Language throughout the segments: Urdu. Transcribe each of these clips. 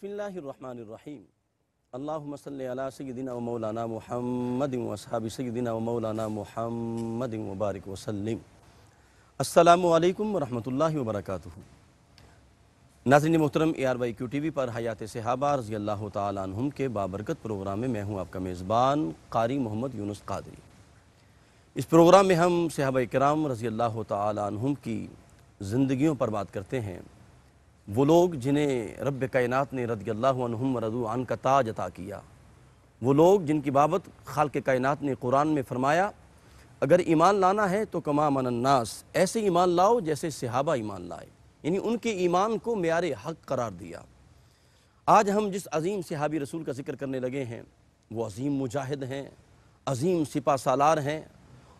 بسم اللہ الرحمن الرحیم اللہم صلی علی سیدنا و مولانا محمد و اصحاب سیدنا و مولانا محمد وبارک وسلم۔ السلام علیکم ورحمۃ اللہ وبرکاتہ۔ ناظرین محترم، ARYQ TV پر حیات صحابہ رضی اللہ تعالیٰ عنہم کے بابرکت پروگرام میں میں ہوں آپ کا میزبان قاری محمد یونس قادری۔ اس پروگرام میں ہم صحابہ کرام رضی اللہ تعالیٰ عنہم کی زندگیوں پر بات کرتے ہیں۔ وہ لوگ جنہیں رب کائنات نے رضی اللہ عنہم ورضوا عنہ کا تاج عطا کیا، وہ لوگ جن کی بابت خالق کائنات نے قرآن میں فرمایا اگر ایمان لانا ہے تو کما من الناس، ایسے ایمان لاؤ جیسے صحابہ ایمان لائے، یعنی ان کے ایمان کو معیار حق قرار دیا۔ آج ہم جس عظیم صحابی رسول کا ذکر کرنے لگے ہیں وہ عظیم مجاہد ہیں، عظیم سپہ سالار ہیں،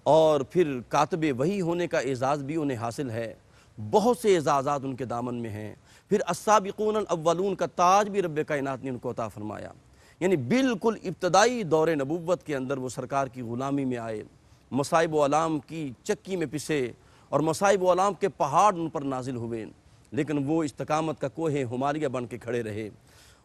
اور پھر کاتب وحی ہونے کا اعزاز بھی انہیں حاصل ہے، بہت سے اعزازات ان کے دامن میں ہیں۔ پھر السابقون الاولون کا تاج بھی رب کائنات نے ان کو عطا فرمایا، یعنی بالکل ابتدائی دور نبوت کے اندر وہ سرکار کی غلامی میں آئے، مصائب و آلام کی چکی میں پسے اور مصائب و آلام کے پہاڑ ان پر نازل ہوئے، لیکن وہ استقامت کا کوہ ہمالیہ بن کے کھڑے رہے۔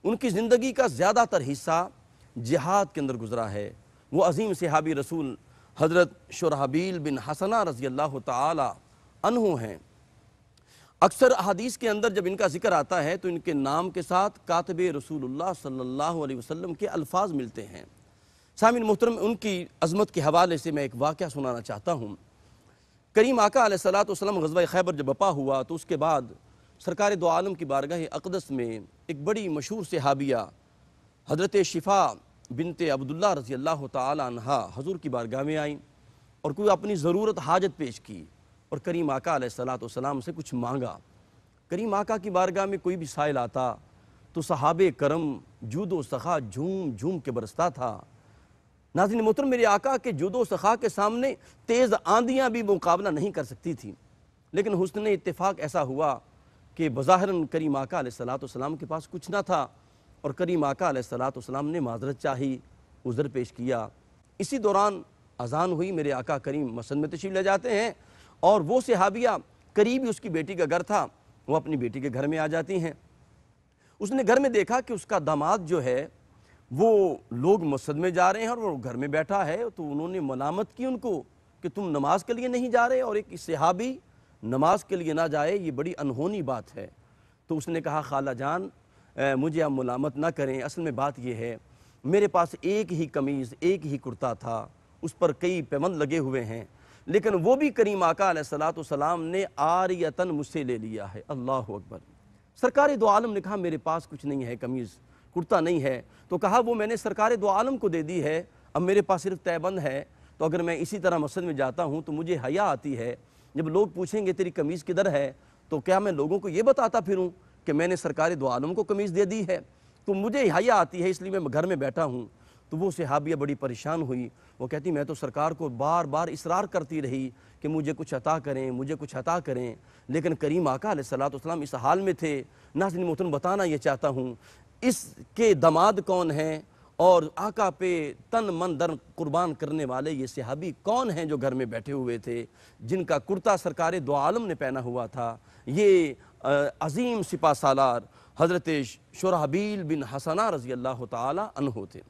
ان کی زندگی کا زیادہ تر حصہ جہاد کے اندر گزرا ہے۔ وہ عظیم صحابی رسول حضرت شرحبیل بن حسنہ رضی اللہ تعالی عنہ ہیں۔ اکثر احادیث کے اندر جب ان کا ذکر آتا ہے تو ان کے نام کے ساتھ کاتب رسول اللہ صلی اللہ علیہ وسلم کے الفاظ ملتے ہیں۔ سامعین محترم، ان کی عظمت کے حوالے سے میں ایک واقعہ سنانا چاہتا ہوں۔ کریم آقا علیہ السلام غزوہ خیبر جب بپا ہوا تو اس کے بعد سرکار دو عالم کی بارگاہ اقدس میں ایک بڑی مشہور صحابیہ حضرت شفا بنت عبداللہ رضی اللہ تعالی عنہا حضور کی بارگاہ میں آئیں اور کوئی اپنی ضرورت حاجت پیش کی اور کریم آقا علیہ السلام سے کچھ مانگا۔ کریم آقا کی بارگاہ میں کوئی بھی سائل آتا تو صحابہ کرم جود و سخا جھوم جھوم کے برستا تھا۔ ناظرین محترم، میرے آقا کے جود و سخا کے سامنے تیز آندیاں بھی مقابلہ نہیں کر سکتی تھیں، لیکن حسن اتفاق ایسا ہوا کہ بظاہراً کریم آقا علیہ السلام کے پاس کچھ نہ تھا اور کریم آقا علیہ السلام نے معذرت چاہی، عذر پیش کیا۔ اسی دوران اذان ہوئی، میرے آقا کریم مسجد میں تشریف لے جاتے ہیں اور وہ صحابیہ قریب ہی اس کی بیٹی کا گھر تھا، وہ اپنی بیٹی کے گھر میں آ جاتی ہیں۔ اس نے گھر میں دیکھا کہ اس کا داماد جو ہے وہ لوگ مسجد میں جا رہے ہیں اور وہ گھر میں بیٹھا ہے، تو انہوں نے ملامت کی ان کو کہ تم نماز کے لیے نہیں جا رہے، اور ایک صحابی نماز کے لیے نہ جائے یہ بڑی انہونی بات ہے۔ تو اس نے کہا خالہ جان مجھے آپ ملامت نہ کریں، اصل میں بات یہ ہے میرے پاس ایک ہی قمیض ایک ہی کرتا تھا، اس پر کئی پیوند لگے ہوئے ہیں، لیکن وہ بھی کریم آقا علیہ السلام نے عاریتاً مجھ سے لے لیا ہے۔ اللہ اکبر۔ سرکار دو عالم نے کہا میرے پاس کچھ نہیں ہے، قمیض کرتا نہیں ہے، تو کہا وہ میں نے سرکار دو عالم کو دے دی ہے، اب میرے پاس صرف تہبند ہے، تو اگر میں اسی طرح مسجد میں جاتا ہوں تو مجھے حیا آتی ہے، جب لوگ پوچھیں گے تیری قمیض کدھر ہے تو کیا میں لوگوں کو یہ بتاتا پھروں کہ میں نے سرکار دو عالم کو قمیض دے دی ہے؟ تو مجھے حیا آتی ہے، اس لیے میں گھر میں بیٹھا ہوں۔ تو وہ صحابیہ بڑی پریشان ہوئی، وہ کہتی میں تو سرکار کو بار بار اصرار کرتی رہی کہ مجھے کچھ عطا کریں، مجھے کچھ عطا کریں، لیکن کریم آقا علیہ السلام اس حال میں تھے۔ ناظرین محترم، بتانا یہ چاہتا ہوں اس کے داماد کون ہیں اور آقا پہ تن من دن قربان کرنے والے یہ صحابی کون ہیں جو گھر میں بیٹھے ہوئے تھے، جن کا کرتا سرکار دو عالم نے پہنا ہوا تھا۔ یہ عظیم سپہ سالار حضرت شرحبیل بن حسنہ رضی اللہ تعالی عنہ تھے۔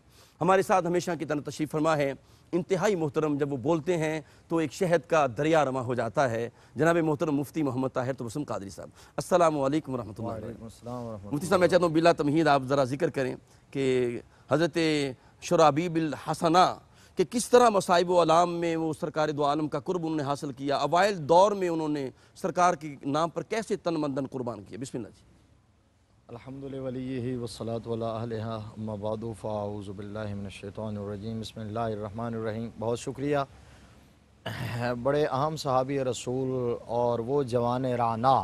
ہمارے ساتھ ہمیشہ کی طرح تشریف فرما ہے، انتہائی محترم، جب وہ بولتے ہیں تو ایک شہد کا دریا رواں ہو جاتا ہے، جناب محترم مفتی محمد طاہر تبسم قادری صاحب۔ السلام علیکم ورحمۃ اللہ۔ وعلیکم السلام ورحمۃ اللہ۔ مفتی صاحب میں چاہتا ہوں بلا تمہید آپ ذرا ذکر کریں کہ حضرت شرحبیل الحسنہ کہ کس طرح مصائب و آلام میں وہ سرکار دو عالم کا قرب انہوں نے حاصل کیا، اوائل دور میں انہوں نے سرکار کے نام پر کیسے تن من دن قربان کیا۔ بسم اللہ جی۔ الحمد لولیہ والصلاة علی اہلہا، اما بعد فاعوذ باللہ من الشیطان الرجیم، بسم اللہ الرحمن الرحیم۔ بہت شکریہ۔ بڑے اہم صحابی رسول اور وہ جوان رانا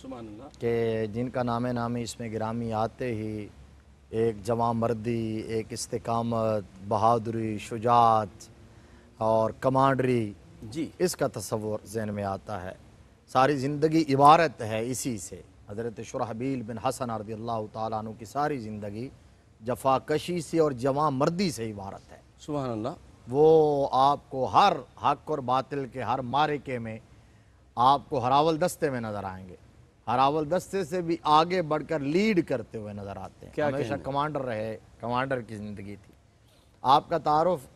سبحان اللہ کہ جن کا نامی اس میں گرامی آتے ہی ایک جوان مردی، ایک استقامت، بہادری، شجاعت اور کمانڈری، جی، اس کا تصور ذہن میں آتا ہے۔ ساری زندگی عبارت ہے اسی سے۔ حضرت شرحبیل بن حسنہ رضی اللہ تعالیٰ عنہ کی ساری زندگی جفا کشی سے اور جوان مردی سے عبارت ہے۔ سبحان اللہ۔ وہ آپ کو ہر حق اور باطل کے ہر معرکے میں آپ کو ہراول دستے میں نظر آئیں گے، ہراول دستے سے بھی آگے بڑھ کر لیڈ کرتے ہوئے نظر آتے ہیں. کیا ہمیشہ کہنے؟ کمانڈر رہے, کمانڈر کی زندگی تھی. آپ کا تعارف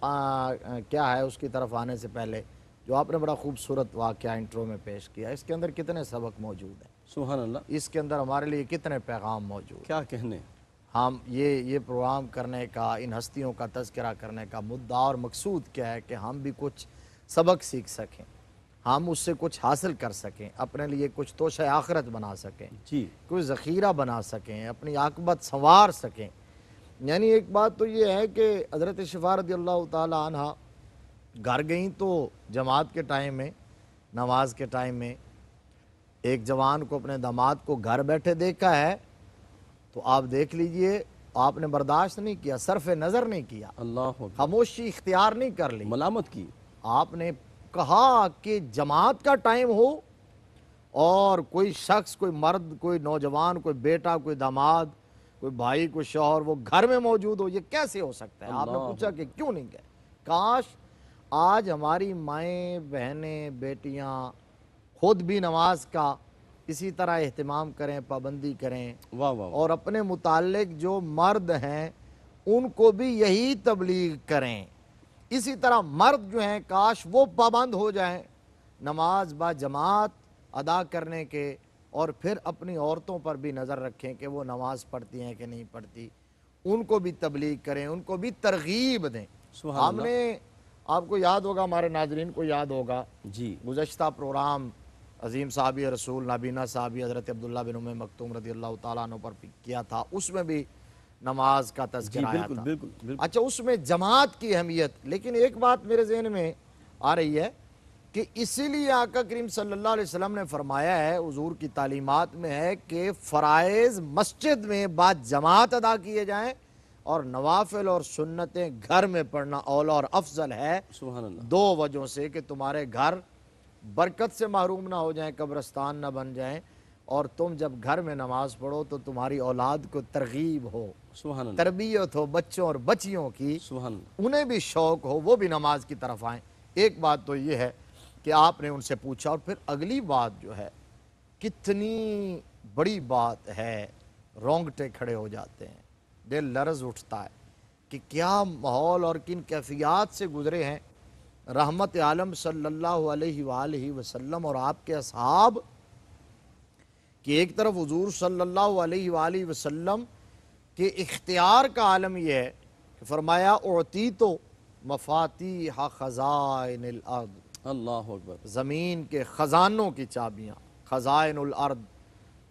کیا ہے اس کی طرف آنے سے پہلے جو آپ نے بڑا خوبصورت واقعہ انٹرو میں پیش کیا, اس کے اندر کتنے سبق موجود ہیں, سبحان اللہ, اس کے اندر ہمارے لیے کتنے پیغام موجود ہیں. کیا کہنے. ہم یہ پروگرام کرنے کا, ان ہستیوں کا تذکرہ کرنے کا مدعا اور مقصود کیا ہے کہ ہم بھی کچھ سبق سیکھ سکیں, ہم اس سے کچھ حاصل کر سکیں, اپنے لیے کچھ توشہ آخرت بنا سکیں, جی کوئی ذخیرہ بنا سکیں, اپنی عاقبت سنوار سکیں. یعنی ایک بات تو یہ ہے کہ حضرت شفاء رضی اللہ تعالی عنہ گھر گئیں تو جماعت کے ٹائم میں, نماز کے ٹائم میں ایک جوان کو, اپنے داماد کو گھر بیٹھے دیکھا ہے تو آپ دیکھ لیجئے, آپ نے برداشت نہیں کیا, صرف نظر نہیں کیا, اللہ اکبر, خاموشی اختیار نہیں کر لی. ملامت کی. آپ نے کہا کہ جماعت کا ٹائم ہو اور کوئی شخص, کوئی مرد, کوئی نوجوان, کوئی بیٹا, کوئی داماد, کوئی بھائی, کوئی شوہر وہ گھر میں موجود ہو, یہ کیسے ہو سکتا ہے؟ آپ نے پوچھا کہ کیوں نہیں گئے؟ کاش آج ہماری مائیں, بہنیں, بیٹیاں خود بھی نماز کا اسی طرح اہتمام کریں, پابندی کریں, واہ واہ, اور اپنے متعلق جو مرد ہیں ان کو بھی یہی تبلیغ کریں. اسی طرح مرد جو ہیں کاش وہ پابند ہو جائیں نماز با جماعت ادا کرنے کے, اور پھر اپنی عورتوں پر بھی نظر رکھیں کہ وہ نماز پڑھتی ہیں کہ نہیں پڑھتی, ان کو بھی تبلیغ کریں, ان کو بھی ترغیب دیں. سبحان ہم اللہ. نے, آپ کو یاد ہوگا, ہمارے ناظرین کو یاد ہوگا, جی گزشتہ پروگرام عظیم صحابی رسول نابینا صحابی حضرت عبداللہ بن ام مکتوم رضی اللہ تعالیٰ عنہ پر کیا تھا, اس میں بھی نماز کا جی, تذکرہ آیا بالکل تھا. بالکل بالکل. اچھا, اس میں جماعت کی اہمیت, لیکن ایک بات میرے ذہن میں آ رہی ہے کہ اسی لیے آقا کریم صلی اللہ علیہ وسلم نے فرمایا ہے, حضور کی تعلیمات میں ہے کہ فرائض مسجد میں بعد جماعت ادا کیے جائیں اور نوافل اور سنتیں گھر میں پڑھنا اولا اور افضل ہے. سبحان اللہ. دو وجہوں سے کہ تمہارے گھر برکت سے محروم نہ ہو جائیں, قبرستان نہ بن جائیں, اور تم جب گھر میں نماز پڑھو تو تمہاری اولاد کو ترغیب ہو, سبحان اللہ. تربیت ہو بچوں اور بچیوں کی, سبحان اللہ. انہیں بھی شوق ہو, وہ بھی نماز کی طرف آئیں. ایک بات تو یہ ہے کہ آپ نے ان سے پوچھا, اور پھر اگلی بات جو ہے کتنی بڑی بات ہے, رونگٹے کھڑے ہو جاتے ہیں, دل لرز اٹھتا ہے کہ کیا ماحول اور کن کیفیات سے گزرے ہیں رحمت عالم صلی اللہ علیہ وآلہ وسلم اور آپ کے اصحاب, کہ ایک طرف حضور صلی اللہ علیہ وآلہ وسلم کے اختیار کا عالم یہ ہے کہ فرمایا اعطیت مفاتیح خزائن الارض, اللہ اکبر. زمین کے خزانوں کی چابیاں, خزائن الارض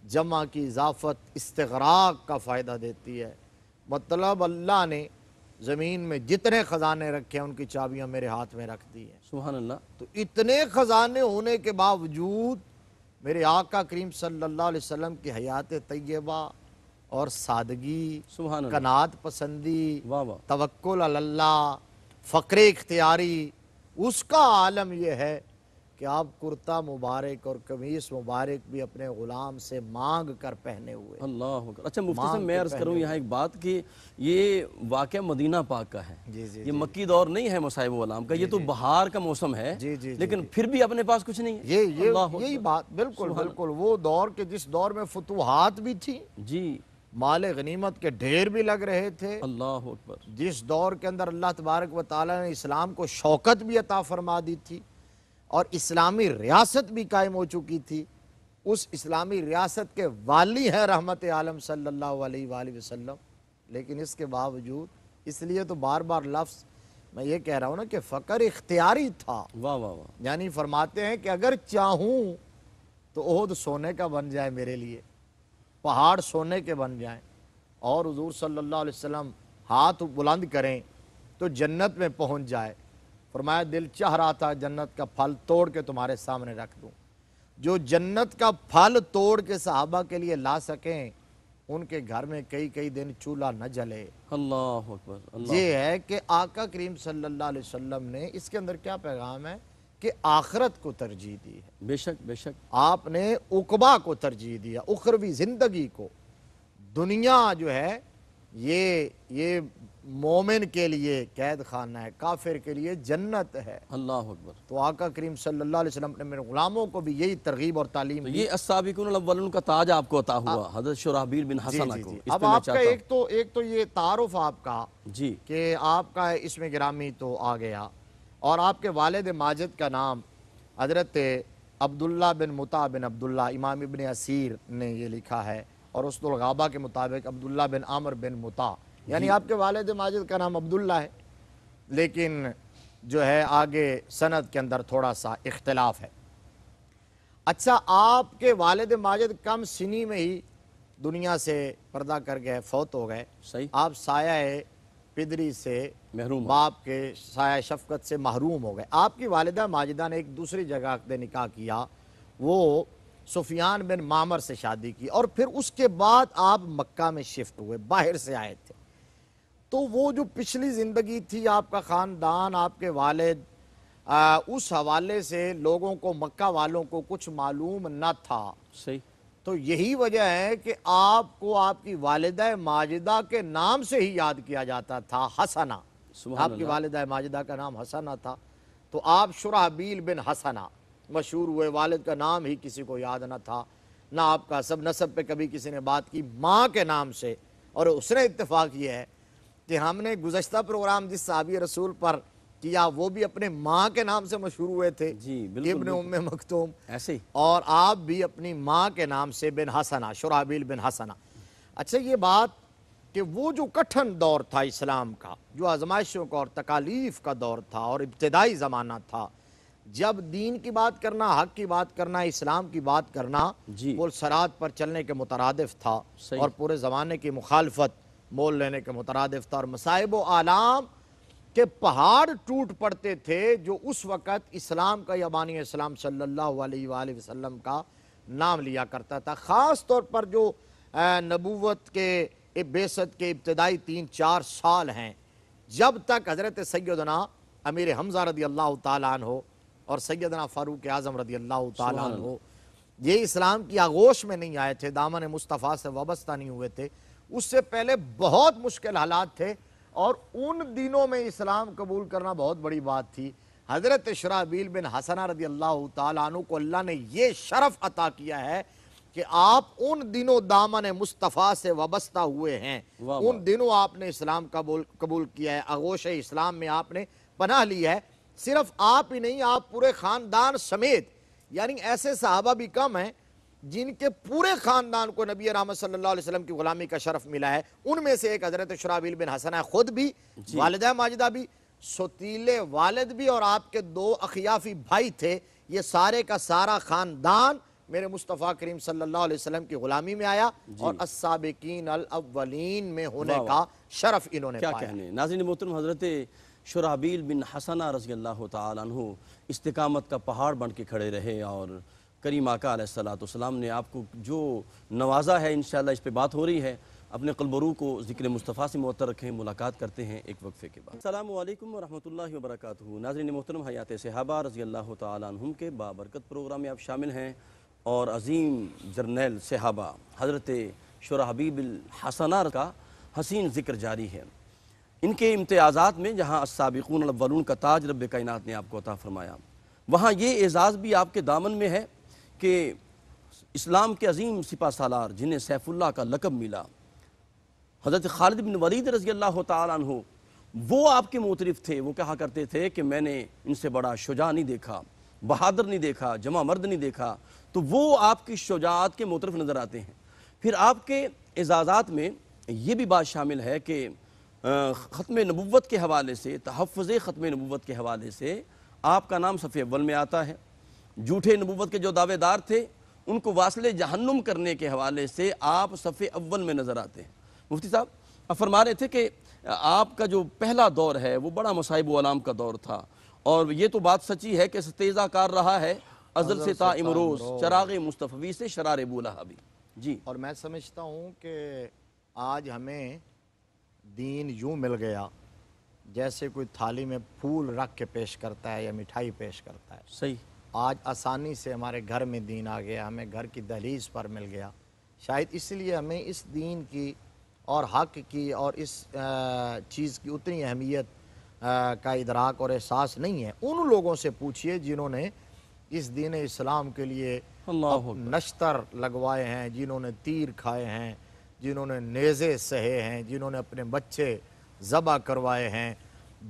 جمع کی اضافت استغراق کا فائدہ دیتی ہے, مطلب اللہ نے زمین میں جتنے خزانے رکھے ہیں ان کی چابیاں میرے ہاتھ میں رکھ دی ہیں. سبحان اللہ. تو اتنے خزانے ہونے کے باوجود میرے آقا کریم صلی اللہ علیہ وسلم کی حیات طیبہ اور سادگی, سبحان اللہ. قناعت پسندی, واہ واہ. توکل علی اللہ, فقر اختیاری, اس کا عالم یہ ہے کہ آپ کرتا مبارک اور قمیص مبارک بھی اپنے غلام سے مانگ کر پہنے ہوئے. اللہ اکبر. اچھا مفتی صاحب, مانگ میں کے عرض کروں پہنے یہاں ایک بات کہ یہ واقعہ مدینہ پاک کا ہے, جی جی یہ مکی دور نہیں ہے مصائب والام کا, یہ تو بہار کا موسم ہے, جی جی, لیکن پھر بھی اپنے پاس کچھ نہیں ہے. یہی بات, بالکل بالکل وہ دور کے جس دور میں فتوحات بھی تھی, جی, مال غنیمت کے ڈھیر بھی لگ رہے تھے, اللہ اکبر. جس دور کے اندر اللہ تبارک و تعالیٰ نے اسلام کو شوکت بھی عطا فرما دی تھی اور اسلامی ریاست بھی قائم ہو چکی تھی, اس اسلامی ریاست کے والی ہیں رحمت عالم صلی اللہ علیہ وآلہ وسلم, لیکن اس کے باوجود, اس لیے تو بار بار لفظ میں یہ کہہ رہا ہوں نا کہ فقر اختیاری تھا. واہ واہ واہ. یعنی فرماتے ہیں کہ اگر چاہوں تو احد سونے کا بن جائے میرے لیے, پہاڑ سونے کے بن جائیں, اور حضور صلی اللہ علیہ وسلم ہاتھ بلند کریں تو جنت میں پہنچ جائے. فرمایا دل چاہ رہا تھا جنت کا پھل توڑ کے تمہارے سامنے رکھ دوں, جو جنت کا پھل توڑ کے صحابہ کے لیے لا سکیں ان کے گھر میں کئی کئی دن چولہا نہ جلے. اللہ اکبر. اللہ. یہ ہے کہ آقا کریم صلی اللہ علیہ وسلم نے, اس کے اندر کیا پیغام ہے کہ آخرت کو ترجیح دی ہے. بے شک بے شک. آپ نے عقبہ کو ترجیح دیا, اخروی زندگی کو. دنیا جو ہے یہ مومن کے لیے قید خانہ ہے، کافر کے لیے جنت ہے۔ اللہ اکبر۔ تو آقا کریم صلی اللہ علیہ وسلم نے میرے غلاموں کو بھی یہی ترغیب اور تعلیم تو دی۔ یہ السابقون الاولون کا تاج آپ کو عطا ہوا حضرت شرحبیل بن جی حسنہ جی کو، جی اس اب پہ میں آپ کا چاہتا ہوں ایک تو یہ تعارف آپ کا جی کہ آپ کا اسم گرامی تو آ گیا، اور آپ کے والد ماجد کا نام حضرت عبداللہ بن مطع بن عبداللہ، امام ابن اسیر نے یہ لکھا ہے، اور اسد الغابہ کے مطابق عبداللہ بن عامر بن مطع، یعنی آپ کے والد ماجد کا نام عبداللہ ہے، لیکن جو ہے آگے سند کے اندر تھوڑا سا اختلاف ہے۔ اچھا، آپ کے والد ماجد کم سنی میں ہی دنیا سے پردہ کر گئے، فوت ہو گئے، صحیح، آپ سایہ پدری سے، محروم باپ کے سایہ شفقت سے محروم ہو گئے۔ آپ کی والدہ ماجدہ نے ایک دوسری جگہ عقد نکاح کیا، وہ سفیان بن معمر سے شادی کی، اور پھر اس کے بعد آپ مکہ میں شفٹ ہوئے، باہر سے آئے تھے۔ تو وہ جو پچھلی زندگی تھی، آپ کا خاندان، آپ کے والد، اس حوالے سے لوگوں کو، مکہ والوں کو کچھ معلوم نہ تھا۔ صحیح، تو یہی وجہ ہے کہ آپ کو آپ کی والدہ ماجدہ کے نام سے ہی یاد کیا جاتا تھا، حسنہ۔ سبحان آپ کی اللہ، والدہ ماجدہ کا نام حسنہ تھا، تو آپ شرحبیل بن حسنہ مشہور ہوئے۔ والد کا نام ہی کسی کو یاد نہ تھا، نہ آپ کا نسب پہ کبھی کسی نے بات کی، ماں کے نام سے۔ اور اس نے اتفاق یہ ہے کہ ہم نے گزشتہ پروگرام جس صحابی رسول پر کیا، وہ بھی اپنے ماں کے نام سے مشہور ہوئے تھے، جی بالکل ابن بالکل، ام مکتوم، ایسے ہی، اور آپ بھی اپنی ماں کے نام سے بن حسنہ، شرحبیل بن حسنہ۔ اچھا، یہ بات کہ وہ جو کٹھن دور تھا اسلام کا، جو آزمائشوں کا اور تکالیف کا دور تھا اور ابتدائی زمانہ تھا، جب دین کی بات کرنا، حق کی بات کرنا، اسلام کی بات کرنا، جی وہ صراط پر چلنے کے مترادف تھا، صحیح، اور پورے زمانے کی مخالفت مول لینے کے مترادف تھا، اور مصائب و آلام کہ پہاڑ ٹوٹ پڑتے تھے جو اس وقت اسلام کا، یا بانی اسلام صلی اللہ علیہ وآلہ وسلم کا نام لیا کرتا تھا۔ خاص طور پر جو نبوت کے، بعثت کے ابتدائی 3-4 سال ہیں، جب تک حضرت سیدنا امیر حمزہ رضی اللہ تعالیٰ عنہ اور سیدنا فاروق اعظم رضی اللہ تعالیٰ سبحان عنہ یہ اسلام کی آغوش میں نہیں آئے تھے، دامن مصطفیٰ سے وابستہ نہیں ہوئے تھے، اس سے پہلے بہت مشکل حالات تھے، اور ان دنوں میں اسلام قبول کرنا بہت بڑی بات تھی۔ حضرت شرحبیل بن حسنہ رضی اللہ تعالیٰ عنہ کو اللہ نے یہ شرف عطا کیا ہے کہ آپ ان دنوں دامن مصطفیٰ سے وابستہ ہوئے ہیں، واہ واہ، ان دنوں آپ نے اسلام قبول کیا ہے، آغوش اسلام میں آپ نے پناہ لی ہے۔ صرف آپ ہی نہیں، آپ پورے خاندان سمیت، یعنی ایسے صحابہ بھی کم ہیں جن کے پورے خاندان کو نبی رحمت صلی اللہ علیہ وسلم کی غلامی کا شرف ملا ہے۔ ان میں سے ایک حضرت شرحبیل بن حسنہ، خود بھی، والدہ ماجدہ بھی، ستیلے والد بھی، اور آپ کے 2 اخیافی بھائی تھے۔ یہ سارے کا سارا خاندان میرے مصطفیٰ کریم صلی اللہ علیہ وسلم کی غلامی میں آیا، اور السابقین الاولین میں ہونے کا شرف انہوں نے کیا پایا۔ کہنے۔ ناظرین محترم، حضرت شرحبیل بن حسنہ رضی اللہ تعالیٰ عنہ استقامت کا پہاڑ بن کے کھڑے رہے، اور کریم آقا علیہ السلام نے آپ کو جو نوازا ہے، انشاءاللہ اس پہ بات ہو رہی ہے۔ اپنے قلب و روح کو ذکر مصطفیٰ سے معطر رکھیں، ملاقات کرتے ہیں ایک وقفے کے بعد۔ السلام علیکم ورحمۃ اللہ وبرکاتہ۔ ناظرین محترم، حیات صحابہ رضی اللہ تعالیٰ عنہم کے بابرکت پروگرام میں آپ شامل ہیں، اور عظیم جرنیل صحابہ حضرت شرحبیل بن حسنہ کا حسین ذکر جاری ہے۔ ان کے امتیازات میں جہاں السابقون الاولون کا تاج رب کائنات نے آپ کو عطا فرمایا، وہاں یہ اعزاز بھی آپ کے دامن میں ہے کہ اسلام کے عظیم سپہ سالار جنہیں سیف اللہ کا لقب ملا، حضرت خالد بن ولید رضی اللہ تعالیٰ عنہ، وہ آپ کے معترف تھے۔ وہ کہا کرتے تھے کہ میں نے ان سے بڑا شجاع نہیں دیکھا، بہادر نہیں دیکھا، جمع مرد نہیں دیکھا، تو وہ آپ کی شجاعت کے معترف نظر آتے ہیں۔ پھر آپ کے اعزازات میں یہ بھی بات شامل ہے کہ ختم نبوت کے حوالے سے، تحفظ ختم نبوت کے حوالے سے آپ کا نام صف اول میں آتا ہے۔ جھوٹے نبوت کے جو دعوے دار تھے، ان کو واصل جہنم کرنے کے حوالے سے آپ صف اول میں نظر آتے ہیں۔ مفتی صاحب، آپ فرما رہے تھے کہ آپ کا جو پہلا دور ہے وہ بڑا مصائب و آلام کا دور تھا، اور یہ تو بات سچی ہے کہ ستیزہ کار رہا ہے ازل سے تا امروز، چراغ مصطفی سے شرار ابو لہب۔ جی، اور میں سمجھتا ہوں کہ آج ہمیں دین یوں مل گیا جیسے کوئی تھالی میں پھول رکھ کے پیش کرتا ہے یا مٹھائی پیش کرتا ہے۔ صحیح، آج آسانی سے ہمارے گھر میں دین آ گیا، ہمیں گھر کی دہلیز پر مل گیا۔ شاید اس لیے ہمیں اس دین کی اور حق کی اور اس چیز کی اتنی اہمیت کا ادراک اور احساس نہیں ہے، ان لوگوں سے پوچھئے جنہوں نے اس دین اسلام کے لیے اللہ نشتر لگوائے ہیں، جنہوں نے تیر کھائے ہیں، جنہوں نے نیزے سہے ہیں، جنہوں نے اپنے بچے ذبح کروائے ہیں،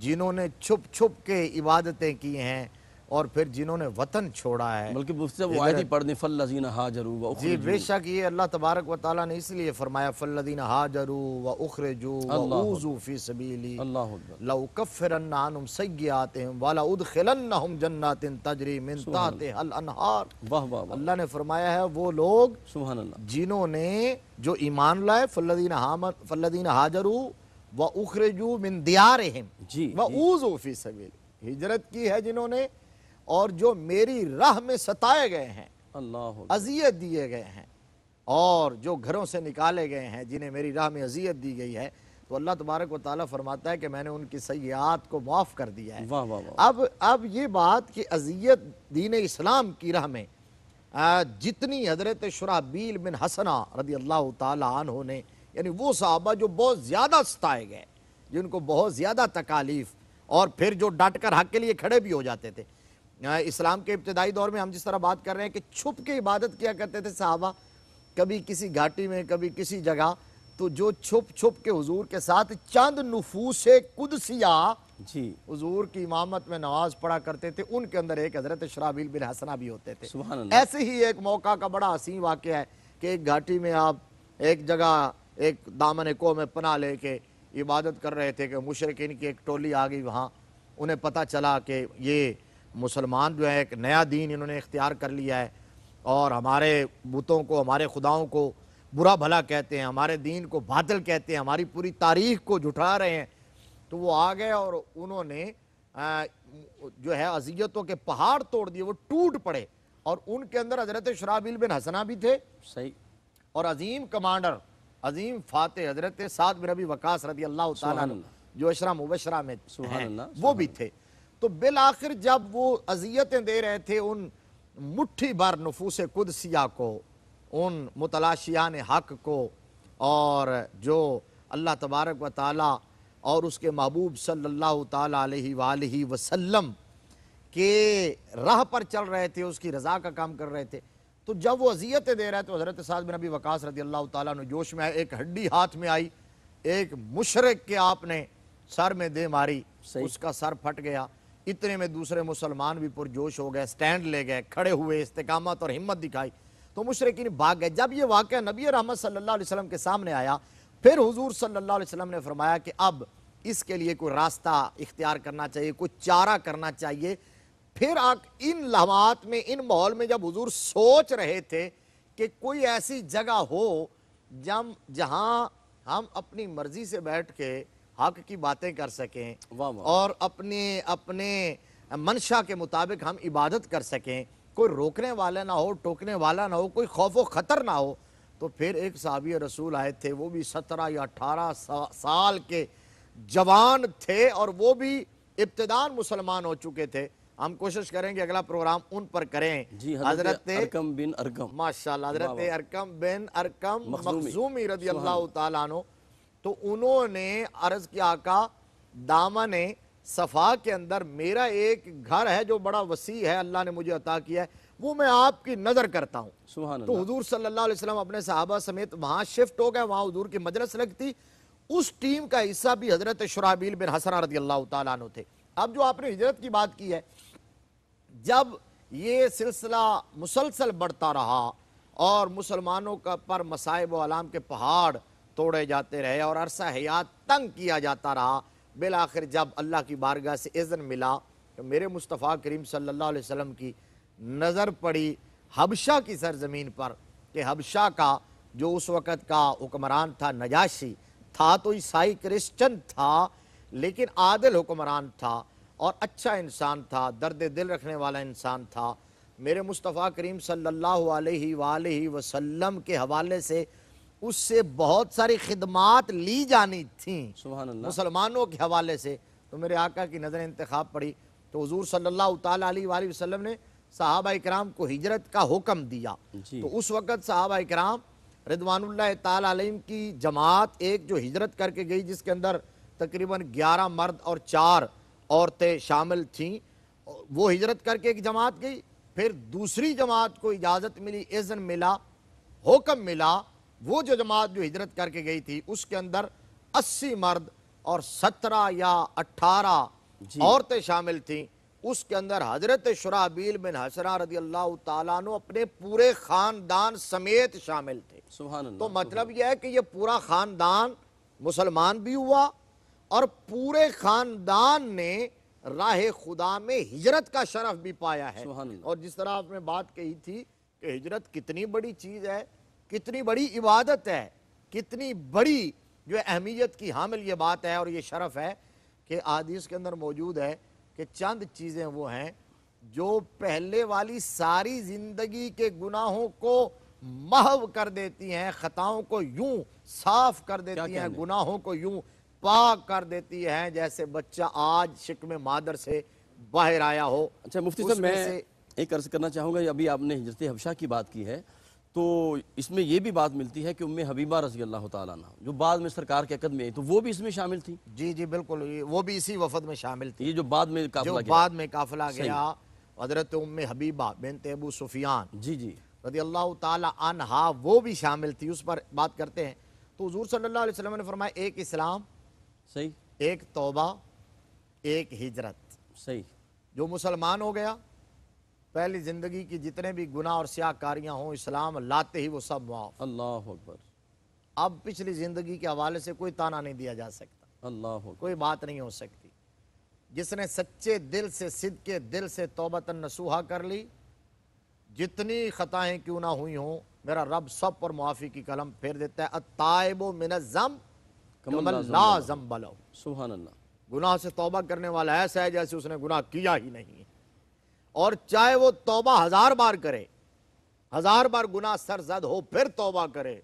جنہوں نے چھپ چھپ کے عبادتیں کی ہیں، اور پھر جنہوں نے وطن چھوڑا ہے۔ بلکہ مفتی صاحب وہ آیت ہی پڑھنے فالذین ہاجروا جی واخرجوا، بے شک یہ اللہ تبارک و تعالیٰ نے اس لیے فرمایا فالذین ہاجروا واخرجوا واوذوا فی سبیلی اللہ اکبر، لأکفرن عنہم سیئاتہم ولأدخلنہم جنات تجری من تحتہا الانہار۔ واہ واہ واہ، اللہ نے فرمایا ہے وہ لوگ سبحان اللہ، جنہوں نے جو ایمان لائے فالذین ہاجروا واخرجوا من دیارہم جی واوذوا فی سبیلی، ہجرت کی ہے جنہوں نے، اور جو میری راہ میں ستائے گئے ہیں، اللہ اکبر، اذیت دیے گئے ہیں، اور جو گھروں سے نکالے گئے ہیں، جنہیں میری راہ میں اذیت دی گئی ہے، تو اللہ تبارک و تعالیٰ فرماتا ہے کہ میں نے ان کی سیئات کو معاف کر دیا ہے۔ واہ واہ واہ، اب یہ بات کہ اذیت دین اسلام کی راہ میں جتنی حضرت شرحبیل بن حسنہ رضی اللہ تعالیٰ عنہ نے، یعنی وہ صحابہ جو بہت زیادہ ستائے گئے، جن کو بہت زیادہ تکالیف، اور پھر جو ڈٹ کر حق کے لیے کھڑے بھی ہو جاتے تھے۔ اسلام کے ابتدائی دور میں ہم جس طرح بات کر رہے ہیں کہ چھپ کے عبادت کیا کرتے تھے صحابہ، کبھی کسی گھاٹی میں، کبھی کسی جگہ، تو جو چھپ چھپ کے حضور کے ساتھ چند نفوس قدسیہ جی حضور کی امامت میں نماز پڑھا کرتے تھے، ان کے اندر ایک حضرت شرحبیل بن حسنہ بھی ہوتے تھے۔ سبحان اللہ، ایسے ہی ایک موقع کا بڑا حسین واقعہ ہے کہ ایک گھاٹی میں آپ ایک جگہ ایک دامن کوہ میں پناہ لے کے عبادت کر رہے تھے کہ مشرکین کی ایک ٹولی آ گئی وہاں، انہیں پتہ چلا کہ یہ مسلمان جو ہے ایک نیا دین انہوں نے اختیار کر لیا ہے، اور ہمارے بتوں کو، ہمارے خداؤں کو برا بھلا کہتے ہیں، ہمارے دین کو باطل کہتے ہیں، ہماری پوری تاریخ کو جھٹلا رہے ہیں۔ تو وہ آ گئے اور انہوں نے جو ہے اذیتوں کے پہاڑ توڑ دیے، وہ ٹوٹ پڑے، اور ان کے اندر حضرت شرحبیل بن حسنہ بھی تھے، صحیح، اور عظیم کمانڈر، عظیم فاتح حضرت سعد بن ابی وقاص رضی اللہ تعالیٰ عنہ جو عشرہ مبشرہ میں سبحان ہیں، اللہ، وہ بھی تھے۔ تو بالآخر جب وہ اذیتیں دے رہے تھے ان مٹھی بھر نفوس قدسیہ کو، ان متلاشیان حق کو، اور جو اللہ تبارک و تعالیٰ اور اس کے محبوب صلی اللہ تعالیٰ علیہ وآلہ وسلم کے راہ پر چل رہے تھے، اس کی رضا کا کام کر رہے تھے، تو جب وہ اذیتیں دے رہے تو حضرت سعد بن ابی وقاص رضی اللہ تعالیٰ نے جوش میں آئے، ایک ہڈی ہاتھ میں آئی، ایک مشرک کے آپ نے سر میں دے ماری، اس کا سر پھٹ گیا۔ اتنے میں دوسرے مسلمان بھی پرجوش ہو گئے، سٹینڈ لے گئے، کھڑے ہوئے، استقامت اور ہمت دکھائی، تو مشرکین بھاگ گئے۔ جب یہ واقعہ نبی رحمت صلی اللہ علیہ وسلم کے سامنے آیا، پھر حضور صلی اللہ علیہ وسلم نے فرمایا کہ اب اس کے لیے کوئی راستہ اختیار کرنا چاہیے، کوئی چارہ کرنا چاہیے۔ پھر ان لمحات میں، ان ماحول میں جب حضور سوچ رہے تھے کہ کوئی ایسی جگہ ہو جہاں ہم اپنی مرضی سے بیٹھ کے حق کی باتیں کر سکیں، اور اپنے منشا کے مطابق ہم عبادت کر سکیں، کوئی روکنے والا نہ ہو، ٹوکنے والا نہ ہو، کوئی خوف و خطر نہ ہو، تو پھر ایک صحابی رسول آئے تھے، وہ بھی 17 یا 18 سال کے جوان تھے، اور وہ بھی ابتدان مسلمان ہو چکے تھے۔ ہم کوشش کریں گے اگلا پروگرام ان پر کریں۔ جی حضرت ارکم بن ارکم، ماشاءاللہ، حضرت ارکم بن ارکم مخزومی رضی اللہ تعالیٰ عنہ، تو انہوں نے عرض کیا آقا دامن صفا کے اندر میرا ایک گھر ہے جو بڑا وسیع ہے، اللہ نے مجھے عطا کیا ہے، وہ میں آپ کی نظر کرتا ہوں۔ سبحان تو اللہ، حضور صلی اللہ علیہ وسلم اپنے صحابہ سمیت وہاں شفٹ ہو گئے، وہاں حضور کی مجلس لگتی، اس ٹیم کا حصہ بھی حضرت شرحبیل بن حسنہ رضی اللہ تعالیٰ عنہ تھے۔ اب جو آپ نے ہجرت کی بات کی ہے، جب یہ سلسلہ مسلسل بڑھتا رہا اور مسلمانوں پر مصائب و آلام کے پہاڑ توڑے جاتے رہے اور عرصہ حیات تنگ کیا جاتا رہا، بالآخر جب اللہ کی بارگاہ سے اذن ملا کہ میرے مصطفیٰ کریم صلی اللہ علیہ وسلم کی نظر پڑی حبشہ کی سرزمین پر، کہ حبشہ کا جو اس وقت کا حکمران تھا نجاشی، تھا تو عیسائی کرسچن تھا، لیکن عادل حکمران تھا اور اچھا انسان تھا، درد دل رکھنے والا انسان تھا۔ میرے مصطفیٰ کریم صلی اللہ علیہ وآلہ وسلم کے حوالے سے اس سے بہت ساری خدمات لی جانی تھیں سبحان اللہ، مسلمانوں کے حوالے سے، تو میرے آقا کی نظر انتخاب پڑی، تو حضور صلی اللہ تعالیٰ علیہ وآلہ وسلم نے صحابہ اکرام کو ہجرت کا حکم دیا۔ جی تو اس وقت صحابہ اکرام رضوان اللہ تعالیٰ علیہم کی جماعت ایک جو ہجرت کر کے گئی، جس کے اندر تقریباً 11 مرد اور 4 عورتیں شامل تھیں، وہ ہجرت کر کے ایک جماعت گئی، پھر دوسری جماعت کو اجازت ملی، اذن ملا، حکم ملا، وہ جو جماعت جو ہجرت کر کے گئی تھی اس کے اندر 80 مرد اور 17 یا 18 عورتیں شامل تھیں۔ اس کے اندر حضرت شرحبیل بن حسنہ رضی اللہ تعالیٰ عنہ اپنے پورے خاندان سمیت شامل تھے۔ سبحان اللہ۔ تو مطلب یہ ہے کہ یہ پورا خاندان مسلمان بھی ہوا اور پورے خاندان نے راہ خدا میں ہجرت کا شرف بھی پایا ہے۔ سبحان اللہ۔ اور جس طرح آپ نے بات کہی تھی کہ ہجرت کتنی بڑی چیز ہے، کتنی بڑی عبادت ہے، کتنی بڑی جو اہمیت کی حامل یہ بات ہے اور یہ شرف ہے کہ حدیث کے اندر موجود ہے کہ چند چیزیں وہ ہیں جو پہلے والی ساری زندگی کے گناہوں کو محو کر دیتی ہیں، خطاؤں کو یوں صاف کر دیتی ہیں، گناہوں کو یوں پاک کر دیتی ہیں جیسے بچہ آج شکم مادر سے باہر آیا ہو۔ اچھا مفتی صاحب، میں ایک عرض کرنا چاہوں گا، ابھی آپ نے ہجرت حبشہ کی بات کی ہے تو اس میں یہ بھی بات ملتی ہے کہ ام حبیبہ رضی اللہ تعالیٰ عنہ جو بعد میں سرکار کے عقد میں آئی تو وہ بھی اس میں شامل تھی؟ جی جی بالکل، وہ بھی اسی وفد میں شامل تھی یہ جو بعد میں قافلہ جو بعد میں قافلہ گیا۔ حضرت ام حبیبہ بنت ابو سفیان جی جی رضی اللہ تعالی عنہا وہ بھی شامل تھی، اس پر بات کرتے ہیں۔ تو حضور صلی اللہ علیہ وسلم نے فرمایا ایک اسلام، صحیح، ایک توبہ، ایک ہجرت۔ صحیح۔ جو مسلمان ہو گیا، پہلی زندگی کی جتنے بھی گناہ اور سیاہ کاریاں ہوں، اسلام لاتے ہی وہ سب معاف۔ اللہ اکبر۔ اب پچھلی زندگی کے حوالے سے کوئی تانا نہیں دیا جا سکتا، اللہ اکبر۔ کوئی بات نہیں ہو سکتی۔ جس نے سچے دل سے، صدقے دل سے توبۃ نصوحہ کر لی، جتنی خطائیں کیوں نہ ہوئی ہوں، میرا رب سب پر معافی کی قلم پھیر دیتا ہے۔ التائب من الذنب کمن لا ذنب لہ۔ سبحان اللہ۔ گناہ سے توبہ کرنے والا ایسا ہے جیسے اس نے گناہ کیا ہی نہیں ہے، اور چاہے وہ توبہ 1000 بار کرے، 1000 بار گناہ سرزد ہو پھر توبہ کرے،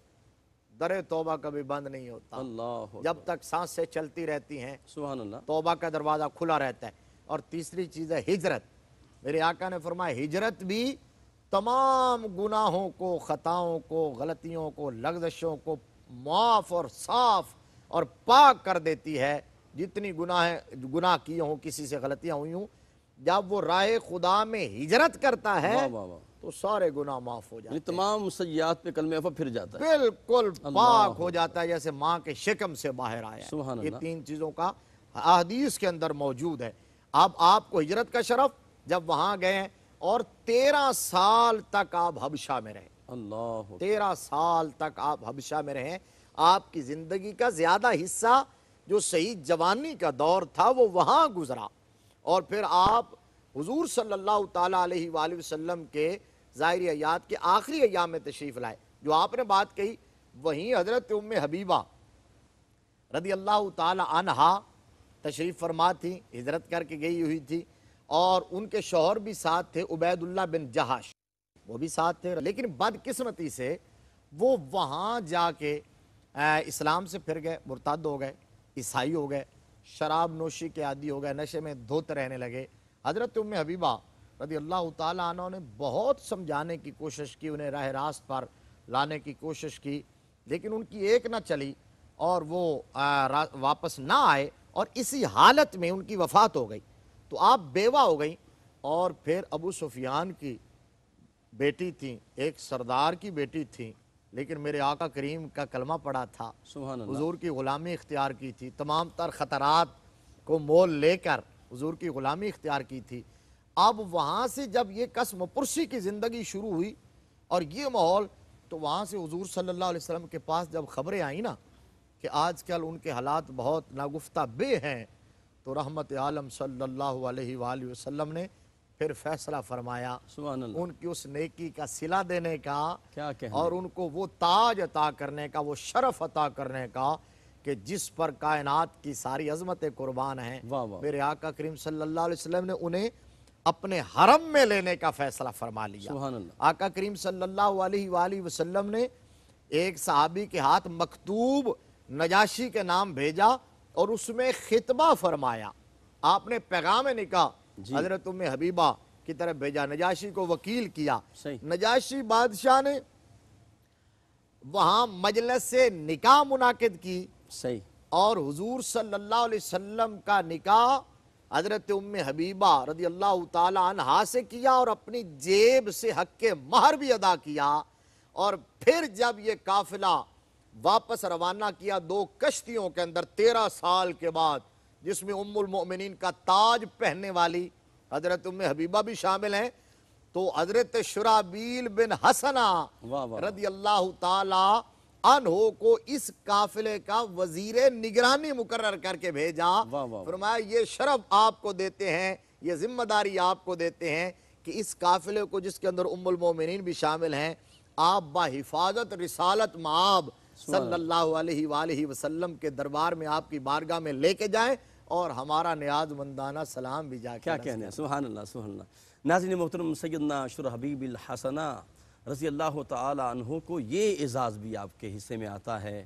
در توبہ کبھی بند نہیں ہوتا۔ اللہ جب تک سانسیں چلتی رہتی ہیں سبحان اللہ۔ توبہ کا دروازہ کھلا رہتا ہے۔ اور تیسری چیز ہے ہجرت۔ میرے آقا نے فرمایا ہجرت بھی تمام گناہوں کو، خطاؤں کو، غلطیوں کو، لغزشوں کو معاف اور صاف اور پاک کر دیتی ہے۔ جتنی گناہ کیے ہوں، کسی سے غلطیاں ہوئی ہوں، جب وہ راہ خدا میں ہجرت کرتا ہے تو سارے گناہ معاف ہو جاتے ہیں، تمام سیئات پہ کلمہ عفو پھر جاتا ہے، بالکل پاک ہو جاتا ہے جیسے ماں کے شکم سے باہر آیا ہے۔ یہ 3 چیزوں کا احادیث کے اندر موجود ہے۔ اب آپ کو ہجرت کا شرف، جب وہاں گئے اور 13 سال تک آپ حبشہ میں رہے، اللہ 13 سال تک آپ حبشہ میں رہے، آپ کی زندگی کا زیادہ حصہ جو صحیح جوانی کا دور تھا وہ وہاں گزرا، اور پھر آپ حضور صلی اللہ تعالیٰ علیہ وآلہ وسلم کے ظاہری حیات کے آخری ایام میں تشریف لائے۔ جو آپ نے بات کہی وہیں حضرت ام حبیبہ رضی اللہ تعالی عنہا تشریف فرما تھی، ہجرت کر کے گئی ہوئی تھی، اور ان کے شوہر بھی ساتھ تھے، عبید اللہ بن جہش، وہ بھی ساتھ تھے۔ لیکن بدقسمتی سے وہ وہاں جا کے اسلام سے پھر گئے، مرتد ہو گئے، عیسائی ہو گئے، شراب نوشی کے عادی ہو گئے، نشے میں دھوت رہنے لگے۔ حضرت ام حبیبہ رضی اللہ تعالیٰ عنہ نے بہت سمجھانے کی کوشش کی، انہیں راہ راست پر لانے کی کوشش کی، لیکن ان کی ایک نہ چلی اور وہ واپس نہ آئے، اور اسی حالت میں ان کی وفات ہو گئی۔ تو آپ بیوہ ہو گئیں، اور پھر ابو سفیان کی بیٹی تھیں، ایک سردار کی بیٹی تھیں، لیکن میرے آقا کریم کا کلمہ پڑا تھا، سبحان اللہ۔ حضور کی غلامی اختیار کی تھی، تمام تر خطرات کو مول لے کر حضور کی غلامی اختیار کی تھی۔ اب وہاں سے جب یہ قسم پرسی کی زندگی شروع ہوئی اور یہ ماحول، تو وہاں سے حضور صلی اللہ علیہ وسلم کے پاس جب خبریں آئیں نا کہ آج کل ان کے حالات بہت ناگفتہ بے ہیں، تو رحمت عالم صلی اللہ علیہ وآلہ وسلم نے پھر فیصلہ فرمایا سبحان اللہ۔ ان کی اس نیکی کا صلہ دینے کا، کیا کہنا، اور ان کو وہ تاج عطا کرنے کا، وہ شرف عطا کرنے کا کہ جس پر کائنات کی ساری عظمتیں قربان ہیں۔ واہ واہ۔ میرے آقا کریم صلی اللہ علیہ وسلم نے انہیں اپنے حرم میں لینے کا فیصلہ فرما لیا۔ سبحان اللہ۔ آقا کریم صلی اللہ علیہ وآلہ وسلم نے ایک صحابی کے ہاتھ مکتوب نجاشی کے نام بھیجا اور اس میں خطبہ فرمایا۔ آپ نے پیغام نکاح حضرت ام حبیبہ کی طرف بھیجا، نجاشی کو وکیل کیا۔ صحیح۔ نجاشی بادشاہ نے وہاں مجلس سے نکاح منعقد کی صحیح. اور حضور صلی اللہ علیہ وسلم کا نکاح حضرت ام حبیبہ رضی اللہ تعالی عنہا سے کیا اور اپنی جیب سے حق مہر بھی ادا کیا. اور پھر جب یہ قافلہ واپس روانہ کیا 2 کشتیوں کے اندر 13 سال کے بعد، جس میں ام المؤمنین کا تاج پہننے والی حضرت ام حبیبہ بھی شامل ہیں، تو حضرت شرحبیل بن حسنہ واہ واہ. رضی اللہ تعالی عنہ کو اس قافلے کا وزیر نگرانی مقرر کر کے بھیجا. واہ واہ. فرمایا یہ شرف آپ کو دیتے ہیں، یہ ذمہ داری آپ کو دیتے ہیں کہ اس قافلے کو، جس کے اندر ام المومنین بھی شامل ہیں، آپ بحفاظت رسالت مآب صلی اللہ علیہ وآلہ وسلم کے دربار میں، آپ کی بارگاہ میں لے کے جائیں اور ہمارا نیاز مندانہ سلام بھی جا کے کیا کہنے ہیں. سبحان اللہ سبحان اللہ. ناظرین محترم، سیدنا شرحبیل الحسنہ رضی اللہ تعالی عنہ کو یہ اعزاز بھی آپ کے حصے میں آتا ہے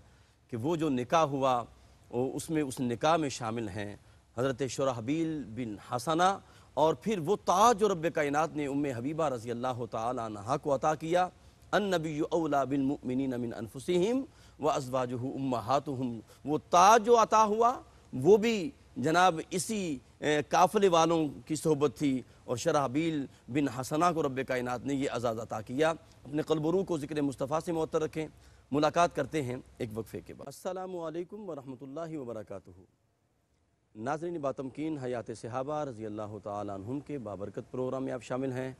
کہ وہ جو نکاح ہوا اس میں اس نکاح میں شامل ہیں حضرت شرحبیل بن حسنہ، اور پھر وہ تاج جو رب کائنات نے ام حبیبہ رضی اللہ تعالی عنہا کو عطا کیا. النبی اولا بالمؤمنین من انفسہم وازواجہ امہاتہم، وہ تاج جو عطا ہوا وہ بھی جناب اسی قافلے والوں کی صحبت تھی، اور شرحبیل بن حسنہ کو رب کائنات نے یہ اعزاز عطا کیا. اپنے قلب و روح کو ذکر مصطفیٰ سے معطر رکھیں. ملاقات کرتے ہیں ایک وقفے کے بعد. السلام علیکم ورحمۃ اللہ وبرکاتہ. ناظرین باتمکین، حیات صحابہ رضی اللہ تعالی عنہم کے بابرکت پروگرام میں آپ شامل ہیں،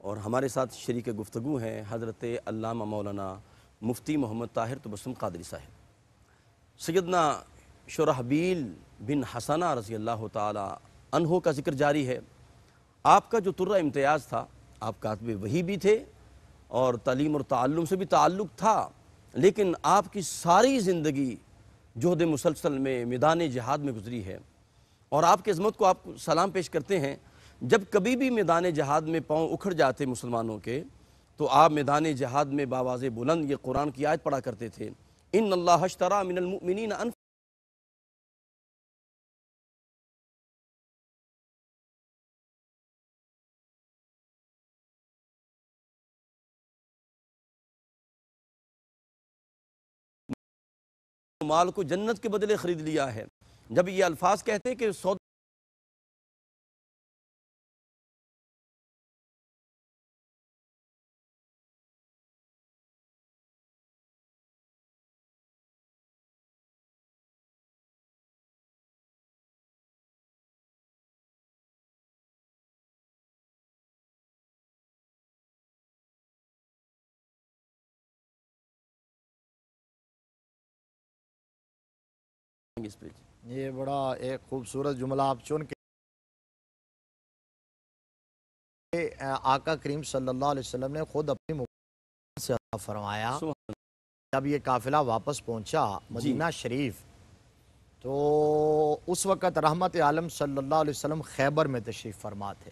اور ہمارے ساتھ شریک گفتگو ہیں حضرت علامہ مولانا مفتی محمد طاہر تبسم قادری صاحب. سیدنا شرحبیل بن حسنہ رضی اللہ تعالی عنہ کا ذکر جاری ہے. آپ کا جو طرہ امتیاز تھا، آپ کاتب وحی بھی تھے اور تعلیم اور تعلم سے بھی تعلق تھا، لیکن آپ کی ساری زندگی جہد مسلسل میں میدان جہاد میں گزری ہے، اور آپ کی عظمت کو آپ سلام پیش کرتے ہیں. جب کبھی بھی میدان جہاد میں پاؤں اکھڑ جاتے مسلمانوں کے، تو آپ میدان جہاد میں باواز بلند یہ قرآن کی آیت پڑھا کرتے تھے، ان اللہ اشتری من المؤمنین مال کو جنت کے بدلے خرید لیا ہے. جب یہ الفاظ کہتے کہ سودا اس پہ یہ بڑا ایک خوبصورت جملہ آپ چن کے آقا کریم صلی اللہ علیہ وسلم نے خود اپنی مبارک سے عطا فرمایا. جب یہ قافلہ واپس پہنچا مدینہ شریف، تو اس وقت رحمت عالم صلی اللہ علیہ وسلم خیبر میں تشریف فرما تھے.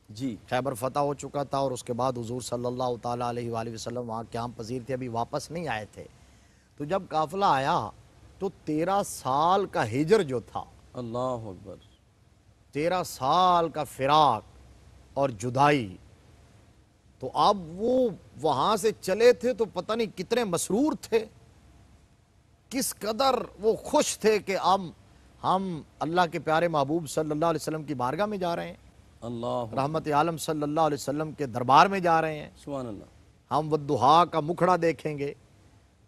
جی خیبر فتح ہو چکا تھا، اور اس کے بعد حضور صلی اللہ تعالیٰ علیہ وآلہ وسلم وہاں قیام پذیر تھے، ابھی واپس نہیں آئے تھے. تو جب قافلہ آیا تو 13 سال کا ہجر جو تھا، اللہ اکبر، 13 سال کا فراق اور جدائی، تو اب وہ وہاں سے چلے تھے تو پتہ نہیں کتنے مسرور تھے، کس قدر وہ خوش تھے کہ اب ہم اللہ کے پیارے محبوب صلی اللہ علیہ وسلم کی بارگاہ میں جا رہے ہیں، اللہ رحمت عالم صلی اللہ علیہ وسلم کے دربار میں جا رہے ہیں. سبحان اللہ. ہم والضحیٰ کا مکھڑا دیکھیں گے،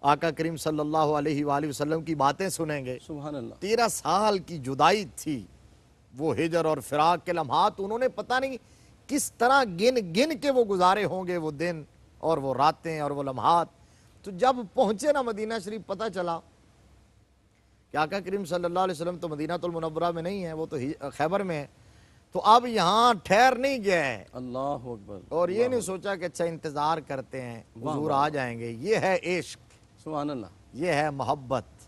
آقا کریم صلی اللہ علیہ وآلہ وسلم کی باتیں سنیں گے. سبحان اللہ. 13 سال کی جدائی تھی، وہ ہجر اور فراق کے لمحات انہوں نے پتہ نہیں کس طرح گن گن کے وہ گزارے ہوں گے، وہ دن اور وہ راتیں اور وہ لمحات. تو جب پہنچے نا مدینہ شریف، پتہ چلا کہ آقا کریم صلی اللہ علیہ وسلم تو مدینہ المنورہ میں نہیں ہے، وہ تو خیبر میں ہے. تو اب یہاں ٹھہر نہیں گیا ہے، اللہ اکبر. اور یہ نہیں سوچا کہ اچھا انتظار کرتے ہیں حضور آ جائیں گے. یہ ہے عشق، سبحان اللہ. یہ ہے محبت،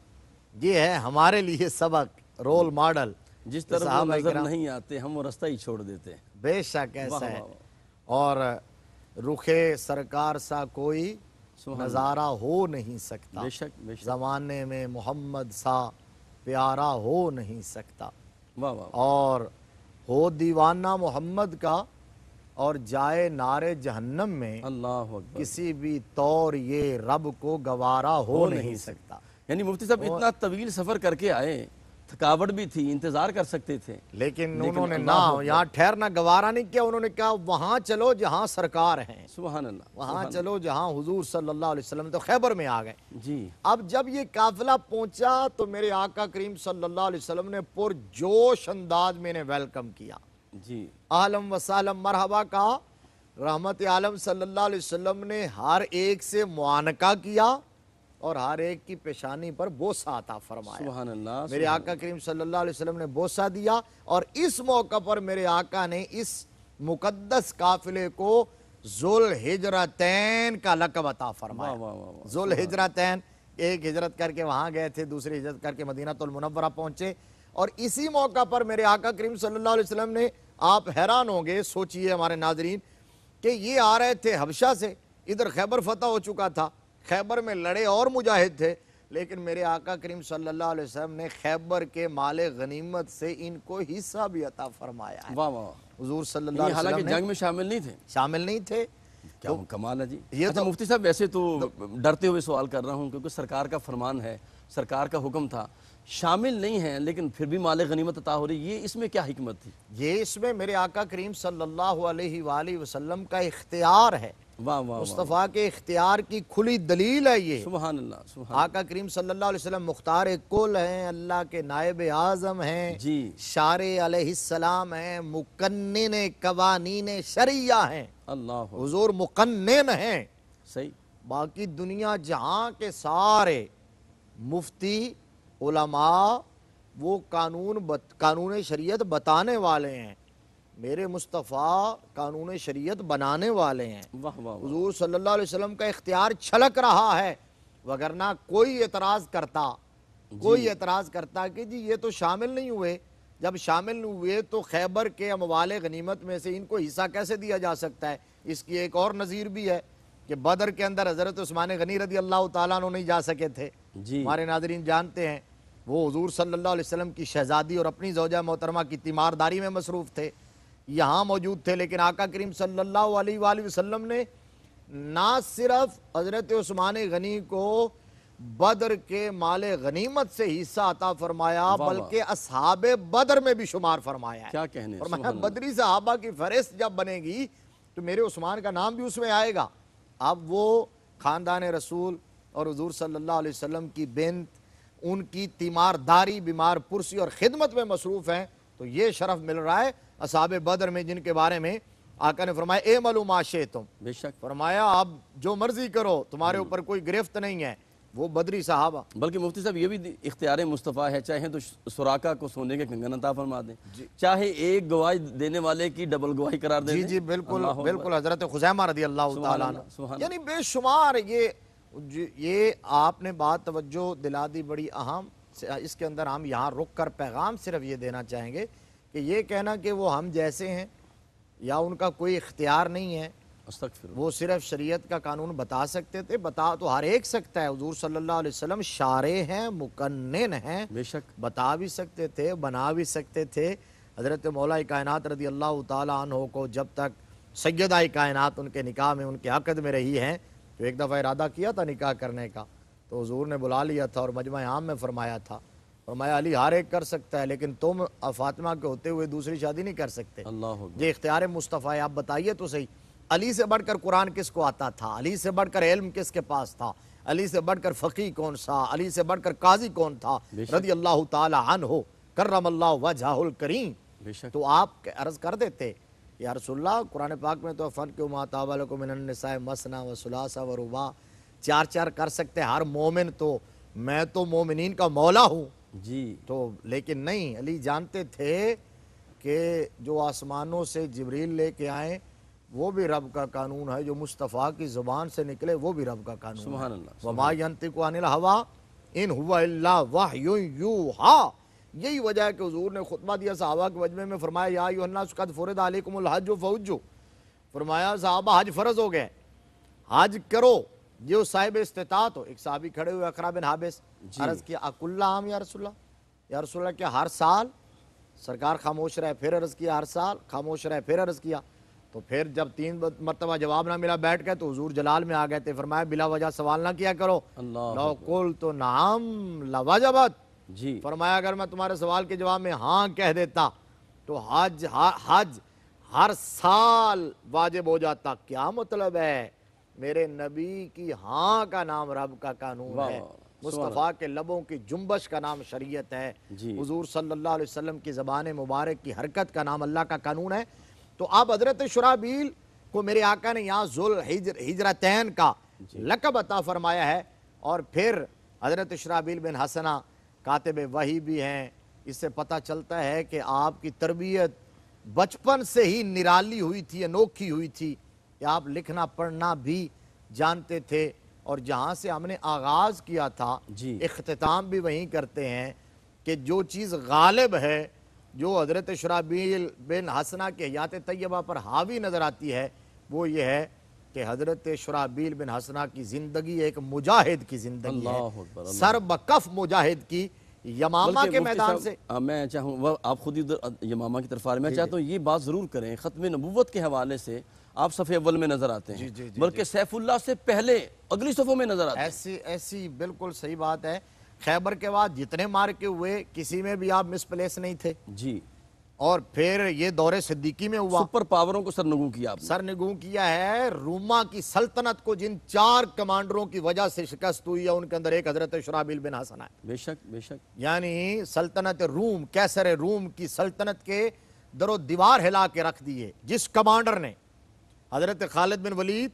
یہ ہے ہمارے لیے سبق، رول ماڈل. جس طرح وہ صحابہ نظر کرام نہیں آتے ہم وہ رستہ ہی چھوڑ دیتے ہیں. بے شک ایسا واہ ہے. واہ. اور رخ سرکار سا کوئی نظارہ ہو نہیں سکتا، بے شک بے شک. زمانے میں محمد سا پیارا ہو نہیں سکتا. واہ واہ. اور ہو دیوانہ محمد کا اور جائے نار جہنم میں اللہ اکبر، کسی بھی طور یہ رب کو گوارا ہو نہیں سکتا۔ یعنی مفتی صاحب اتنا طویل سفر کر کے آئے، تھکاوٹ بھی تھی، انتظار کر سکتے تھے، لیکن انہوں نے نہ یہاں ٹھہرنا گوارا نہیں کیا، انہوں نے کہا وہاں چلو جہاں سرکار ہیں، سبحان اللہ، وہاں چلو جہاں حضور صلی اللہ علیہ وسلم، تو خیبر میں آ گئے۔ جی اب جب یہ قافلہ پہنچا تو میرے آقا کریم صلی اللہ علیہ وسلم نے پرجوش انداز میں انہیں ویلکم کیا، جی اہلم و سہلم مرحبا کہا۔ رحمت عالم صلی اللہ علیہ وسلم نے ہر ایک سے معانقہ کیا اور ہر ایک کی پیشانی پر بوسہ عطا فرمایا۔ سبحان اللہ، میرے آقا کریم صلی اللہ علیہ وسلم نے بوسہ دیا، اور اس موقع پر میرے آقا نے اس مقدس قافلے کو ذوالحجرتین کا لقب عطا فرمایا۔ واہ واہ واہ، ذوالحجرتین، ایک ہجرت کر کے وہاں گئے تھے، دوسری ہجرت کر کے مدینہ المنورہ پہنچے، اور اسی موقع پر میرے آقا کریم صلی اللہ علیہ وسلم نے، آپ حیران ہوں گے، سوچئے ہمارے ناظرین، کہ یہ آ رہے تھے حبشہ سے، ادھر خیبر فتح ہو چکا تھا، خیبر میں لڑے اور مجاہد تھے، لیکن میرے آقا کریم صلی اللہ علیہ وسلم نے خیبر کے مال غنیمت سے ان کو حصہ بھی عطا فرمایا ہے۔ واہ واہ، حضور صلی اللہ علیہ حالانکہ وسلم نے جنگ میں شامل نہیں تھے، شامل نہیں تھے۔ کیا کمال ہے جی۔ یہ اچھا مفتی صاحب، ویسے تو ڈرتے ہوئے سوال کر رہا ہوں کیونکہ سرکار کا فرمان ہے، سرکار کا حکم تھا، شامل نہیں ہیں لیکن پھر بھی مال غنیمت عطا ہو رہی، یہ اس میں کیا حکمت تھی؟ یہ اس میں میرے آقا کریم صلی اللہ علیہ وآلہ وسلم کا اختیار ہے، واہ واہ واہ، مصطفیٰ کے اختیار کی کھلی دلیل ہے یہ۔ سبحان اللہ، سبحان آقا کریم صلی اللہ علیہ وسلم مختار کل ہیں، اللہ کے نائب اعظم ہیں، جی شارع علیہ السلام ہیں، مقنن قوانین شرعیہ ہیں، اللہ، حضور مقنن ہیں۔ صحیح، باقی دنیا جہاں کے سارے مفتی علماء وہ قانون شریعت بتانے والے ہیں، میرے مصطفیٰ قانون شریعت بنانے والے ہیں۔ واہ واہ واہ، حضور صلی اللہ علیہ وسلم کا اختیار چھلک رہا ہے، وگرنہ کوئی اعتراض کرتا کہ جی یہ تو شامل نہیں ہوئے، جب شامل نہیں ہوئے تو خیبر کے اموال غنیمت میں سے ان کو حصہ کیسے دیا جا سکتا ہے؟ اس کی ایک اور نظیر بھی ہے کہ بدر کے اندر حضرت عثمان غنی رضی اللہ تعالیٰ عنہ نہیں جا سکے تھے، جی ہمارے ناظرین جانتے ہیں، وہ حضور صلی اللہ علیہ وسلم کی شہزادی اور اپنی زوجہ محترمہ کی تیمارداری میں مصروف تھے، یہاں موجود تھے، لیکن آقا کریم صلی اللہ علیہ وآلہ وسلم نے نہ صرف حضرت عثمان غنی کو بدر کے مال غنیمت سے حصہ عطا فرمایا بلکہ اصحاب بدر میں بھی شمار فرمایا ہے۔ کیا کہنے، فرمایا بدری صحابہ کی فہرست جب بنے گی تو میرے عثمان کا نام بھی اس میں آئے گا۔ اب وہ خاندان رسول اور حضور صلی اللہ علیہ وسلم کی بنت، ان کی تیمارداری، بیمار پرسی اور خدمت میں مصروف ہیں، تو یہ شرف مل رہا ہے اصحاب بدر میں، جن کے بارے میں آقا نے فرمایا اعملوا ما شئتم، بے شک، فرمایا آپ جو مرضی کرو، تمہارے اوپر کوئی گرفت نہیں ہے، وہ بدری صحابہ۔ بلکہ مفتی صاحب یہ بھی اختیار مصطفیٰ ہے، چاہے تو سراقہ کو سونے کے کنگن عطا فرما دیں، چاہے ایک گواہی دینے والے کی ڈبل گواہی قرار دے دیں۔ جی بالکل بالکل، حضرت خزیمہ رضی اللہ تعالیٰ عنہ، یعنی بے شمار یہ آپ نے بات توجہ دلا دی بڑی اہم۔ اس کے اندر ہم یہاں رک کر پیغام صرف یہ دینا چاہیں گے کہ یہ کہنا کہ وہ ہم جیسے ہیں یا ان کا کوئی اختیار نہیں ہے، وہ صرف شریعت کا قانون بتا سکتے تھے، بتا تو ہر ایک سکتا ہے، حضور صلی اللہ علیہ وسلم شارع ہیں، مقنن ہیں، بے شک، بتا بھی سکتے تھے، بنا بھی سکتے تھے۔ حضرت مولا کائنات رضی اللہ تعالیٰ عنہ کو جب تک سیدہ کائنات ان کے نکاح میں، ان کے عقد میں رہی ہیں، تو ایک دفعہ ارادہ کیا تھا نکاح کرنے کا، تو حضور نے بلا لیا تھا اور مجمع عام میں فرمایا تھا، فرمایا علی ہر ایک کر سکتا ہے لیکن تم فاطمہ کے ہوتے ہوئے دوسری شادی نہیں کر سکتے، اللہ یہ اختیار مصطفیٰ ہے، آپ بتائیے تو صحیح، علی سے بڑھ کر قرآن کس کو آتا تھا؟ علی سے بڑھ کر علم کس کے پاس تھا؟ علی سے بڑھ کر فقیہ کون سا؟ علی سے بڑھ کر قاضی کون تھا؟ رضی اللہ تعالی عنہ، کرم اللہ وجہہ الکریم۔ بے شک، تو آپ عرض کر دیتے یا رسول اللہ، قرآن پاک میں تو فَانْكِحُوا مَا طَابَ لَكُم مِّنَ النِّسَاءِ مَثْنَىٰ وَثُلَاثَ وَرُبَاعَ، چار چار کر سکتے ہر مومن، تو میں تو مومنین کا مولا ہوں، جی تو لیکن نہیں، علی جانتے تھے کہ جو آسمانوں سے جبریل لے کے آئیں وہ بھی رب کا قانون ہے، جو مصطفیٰ کی زبان سے نکلے وہ بھی رب کا قانون ہے۔ سبحان اللہ، وَمَا يَنطِقُ عَنِ الْهَوَىٰ إِنْ هُوَ إِلَّا وَحْيٌ يُوحَىٰ۔ یہی وجہ ہے کہ حضور نے خطبہ دیا صحابہ کے مجمع میں، فرمایا یا ایھا الناس قد فرض علیکم الحج فحجوا، فرمایا صحابہ حج فرض ہو گئے، حج کرو، جو صاحب استطاعت ہو۔ ایک صحابی کھڑے ہوئے اقرا بن حابس، عرض کیا اکل عام یا رسول اللہ، یا رسول اللہ کیا ہر سال؟ سرکار خاموش رہے، پھر عرض کیا ہر سال، خاموش رہے، پھر عرض کیا، تو پھر جب 3 مرتبہ جواب نہ ملا بیٹھ گئے تو حضور جلال میں آ گئے تھے، فرمایا بلا وجہ سوال نہ کیا کرو، اللہ لو قلت نعم لوجبت، جی فرمایا اگر میں تمہارے سوال کے جواب میں ہاں کہہ دیتا تو حج ہر سال واجب ہو جاتا۔ کیا مطلب ہے؟ میرے نبی کی ہاں کا نام رب کا قانون واہ ہے، واہ، مصطفیٰ کے لبوں کی جنبش کا نام شریعت ہے، جی حضور صلی اللہ علیہ وسلم کی زبان مبارک کی حرکت کا نام اللہ کا قانون ہے۔ تو اب حضرت شرحبیل کو میرے آقا نے یہاں ذوالحجرتین کا لقب عطا فرمایا ہے، اور پھر حضرت شرحبیل بن حسنہ کاتب وحی بھی ہیں۔ اس سے پتہ چلتا ہے کہ آپ کی تربیت بچپن سے ہی نرالی ہوئی تھی، انوکھی ہوئی تھی، کہ آپ لکھنا پڑھنا بھی جانتے تھے، اور جہاں سے ہم نے آغاز کیا تھا جی اختتام بھی وہیں کرتے ہیں کہ جو چیز غالب ہے، جو حضرت شرحبیل بن حسنہ کے حیات طیبہ پر حاوی نظر آتی ہے، وہ یہ ہے کہ حضرت شرحبیل بن حسنہ کی زندگی ایک مجاہد کی زندگی اللہ ہے، اکبر، اللہ سر بکف مجاہد کی، یمامہ بلکہ کے مفتی میدان صاحب، سے۔ میں چاہوں وہ آپ خود ہی یمامہ کی طرف آ رہے ہیں، میں چاہتا ہوں یہ بات ضرور کریں، ختم نبوت کے حوالے سے آپ صفحے اول میں نظر آتے ہیں، بلکہ سیف اللہ سے پہلے اگلی صفوں میں نظر آتے ہیں۔ ایسی بالکل صحیح بات ہے۔ خیبر کے بعد جتنے مارکے ہوئے کسی میں بھی آپ مس پلیس نہیں تھے، جی اور پھر یہ دور صدیقی میں ہوا، سپر پاوروں کو سرنگوں کیا آپ نے۔ سرنگوں کیا ہے۔ روما کی سلطنت کو جن 4 کمانڈروں کی وجہ سے شکست ہوئی ہے، ان کے اندر ایک حضرت شرحبیل بن حسنہ ہے۔ بے شک بے شک، یعنی سلطنت روم، کیسر روم کی سلطنت کے در و دیوار ہلا کے رکھ دیے جس کمانڈر نے، حضرت خالد بن ولید،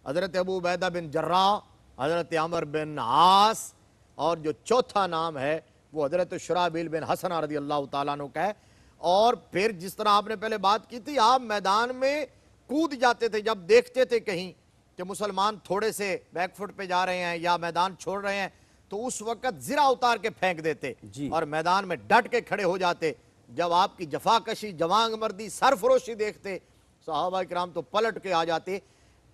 حضرت ابو عبیدہ بن جراح، حضرت عمر بن عاص، اور جو چوتھا نام ہے وہ حضرت شرحبیل بن حسنہ رضی اللہ تعالیٰ عنہ کا ہے۔ اور پھر جس طرح آپ نے پہلے بات کی تھی، آپ میدان میں کود جاتے تھے جب دیکھتے تھے کہیں کہ مسلمان تھوڑے سے بیک فٹ پہ جا رہے ہیں یا میدان چھوڑ رہے ہیں، تو اس وقت زرہ اتار کے پھینک دیتے جی اور میدان میں ڈٹ کے کھڑے ہو جاتے۔ جب آپ کی جفاکشی، جوانگ مردی، سرفروشی دیکھتے، صحابہ کرام تو پلٹ کے آ جاتے۔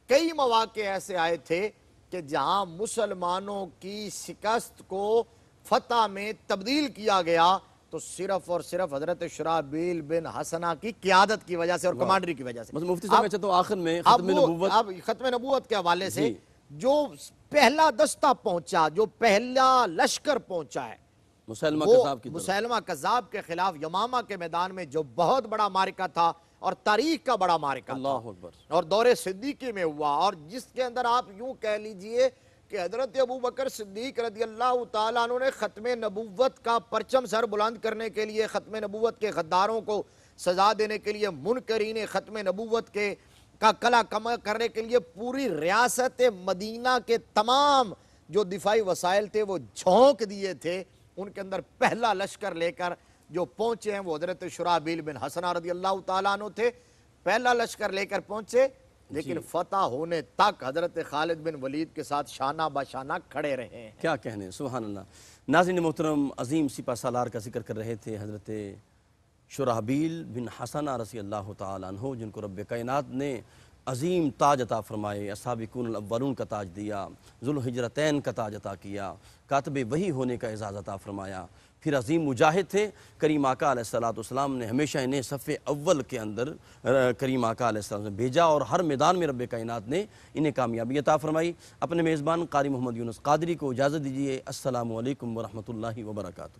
کئی مواقع ایسے آئے تھے کہ جہاں مسلمانوں کی شکست کو فتح میں تبدیل کیا گیا تو صرف اور صرف حضرت شرحبیل بن حسنہ کی قیادت کی وجہ سے اور کمانڈری کی وجہ سے۔ مفتی صاحب میں چاہتا ہوں آخر میں ختم نبوت، اب ختم نبوت کے حوالے سے جی جو پہلا دستہ پہنچا، جو پہلا لشکر پہنچا ہے، مسلمہ وہ کذاب کی طرف، مسلمہ کذاب کے خلاف یمامہ کے میدان میں جو بہت بڑا معرکہ تھا اور تاریخ کا بڑا معرکہ تھا، اللہ اکبر، اور دور صدیقی میں ہوا، اور جس کے اندر آپ یوں کہہ لیجئے کہ حضرت ابوبکر صدیق رضی اللہ تعالیٰ عنہ نے ختم نبوت کا پرچم سر بلند کرنے کے لیے، ختم نبوت کے غداروں کو سزا دینے کے لیے، منکرین ختم نبوت کے کا کلا کما کرنے کے لیے پوری ریاست مدینہ کے تمام جو دفاعی وسائل تھے وہ جھونک دیے تھے۔ ان کے اندر پہلا لشکر لے کر جو پہنچے ہیں وہ حضرت شرحبیل بن حسنہ رضی اللہ تعالیٰ عنہ تھے۔ پہلا لشکر لے کر پہنچے، لیکن فتح ہونے تک حضرت خالد بن ولید کے ساتھ شانہ بشانہ کھڑے رہے ہیں۔ کیا کہنے، سبحان اللہ۔ ناظرین محترم، عظیم سپہ سالار کا ذکر کر رہے تھے حضرت شرحبیل بن حسنہ رضی اللہ تعالیٰ عنہ، جن کو رب کائنات نے عظیم تاج عطا فرمائے، السابقون الاولون کا تاج دیا، ذوالحجرتین کا تاج عطا کیا، کاتب وحی ہونے کا اعزاز عطا فرمایا، پھر عظیم مجاہد تھے۔ کریم آقا علیہ السلام نے ہمیشہ انہیں صف اول کے اندر کریم آقا علیہ السلام نے بھیجا، اور ہر میدان میں رب کائنات نے انہیں کامیابی عطا فرمائی۔ اپنے میزبان قاری محمد یونس قادری کو اجازت دیجیے۔ السلام علیکم ورحمۃ اللہ وبرکاتہ۔